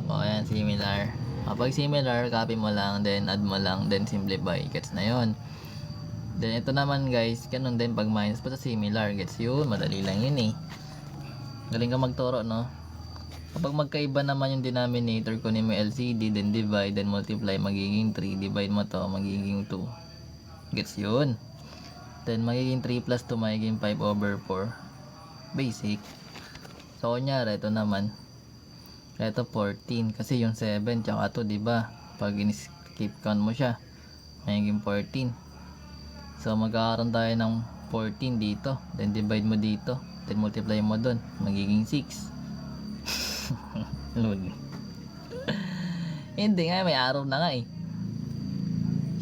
O, ayan, similar. Kapag similar, copy mo lang, then add mo lang, then simplify. Gets na yon. Then, ito naman guys, ganun din pag minus pa sa similar. Gets yun? Madali lang yun eh. Galing ka magturo, no? Kapag magkaiba naman yung denominator, kunin mo LCD, then divide, then multiply, magiging 3. Divide mo to, magiging 2. Gets yun? Then, magiging 3 plus 2, magiging 5 over 4. Basic. So, kunyari, ito naman. Ito 14 kasi yung 7 tsaka 2, diba? Pag in-skip count mo siya, magiging 14. So magkakaroon tayo ng 14 dito, then divide mo dito, then multiply mo doon, magiging 6. Lol. Hindi nga, may araw na nga eh.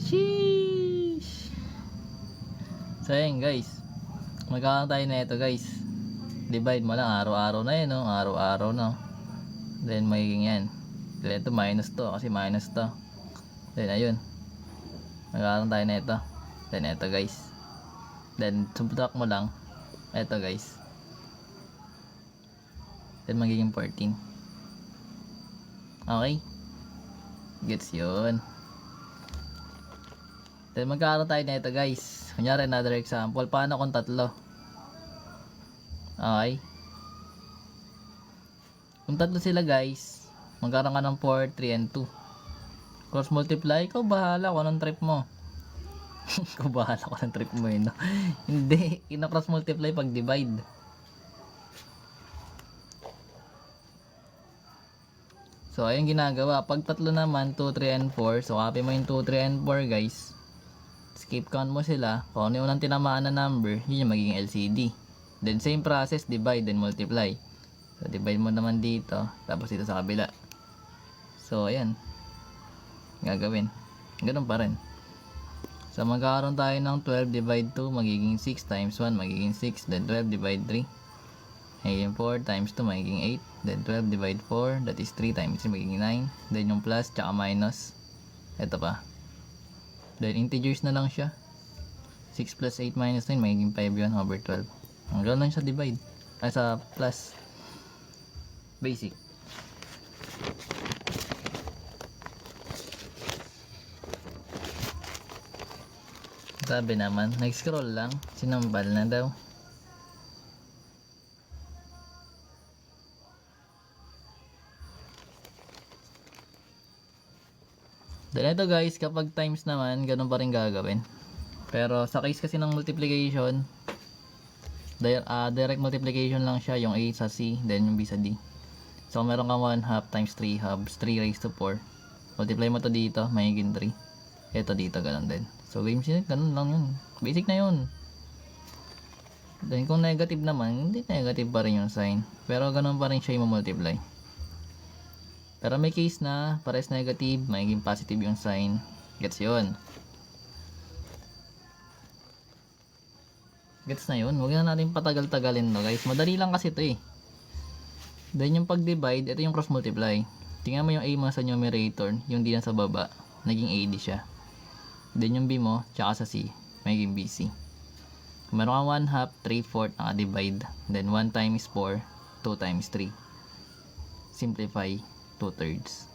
Sheesh. So yun guys, magkakaroon tayo na ito guys. Divide mo lang, araw-araw na yun, no? Araw-araw na. Then magiging yan. Then ito minus to kasi minus to. Then ayun. Magkakaroon tayo na ito. Then ito guys. Then subtract mo lang. Ito guys. Then magiging 14. Okay? Gets yun. Then magkakaroon tayo na ito guys. Kunyari another example. Paano kung 3? Okay? Kung 3 sila guys, magkaroon ka ng 4, 3, and 2. Cross multiply, ikaw bahala kung anong trip mo. Ikaw bahala kung anong trip mo yun, no? Hindi, ina-cross multiply pag divide. So, ayun ginagawa. Pag 3 naman, 2, 3, and 4. So, copy mo yung 2, 3, and 4 guys. Skip count mo sila. Kung ano yung unang tinamaan na number, yun yung magiging LCD. Then, same process, divide, then multiply. So, divide mo naman dito, tapos dito sa kabila. So, ayan. Gagawin. Ganun pa rin. So, magkakaroon tayo ng 12 divide 2, magiging 6 times 1, magiging 6. Then, 12 divide 3, magiging 4 times 2, magiging 8. Then, 12 divide 4, that is 3 times 3, magiging 9. Then, yung plus, tsaka minus. Ito pa. Then, integers na lang siya. 6 plus 8 minus 9, magiging 5 yun over 12. Hanggang lang siya divide. Ay, sa plus. Basic. Sabi naman, nag-scroll lang, sinambal na daw. Then ito guys, kapag times naman, ganun pa rin gagawin. Pero sa case kasi ng multiplication, direct multiplication lang siya, yung A sa C, then yung B sa D. So, meron kang 1/2 times 3 halves, 3 raised to 4. Multiply mo to dito, magiging 3. Ito dito, ganun din. So, games yun, ganun lang yun. Basic na yun. Then, kung negative naman, hindi negative pa rin yung sign. Pero, ganun pa rin siya yung multiply. Pero may case na, pares negative, magiging positive yung sign. Gets yun. Gets na yun. Huwag na natin patagal-tagalin no guys. Madali lang kasi ito eh. Then yung pag-divide, ito yung cross multiply. Tingnan mo yung A mo sa numerator, yung D na sa baba, naging AD siya. Then yung B mo, tsaka sa C, magiging BC. Kung meron kang 1/2, 3/4 naka-divide. Then 1 times 4, 2 times 3. Simplify, 2/3.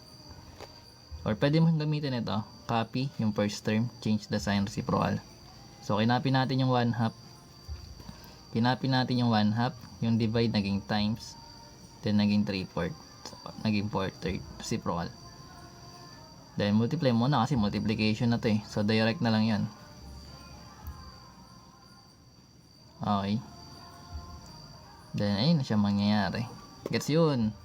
Or pwede mo gamitin ito, copy yung first term, change the sign reciprocal. So kinapin natin yung 1/2. Kinapin natin yung 1/2, yung divide naging times, then naging 3/4, naging 4/3, reciprocal. Then multiply mo na kasi multiplication na to eh. So direct na lang yan. Okay. Then ayun na siya mangyayari. Gets yun.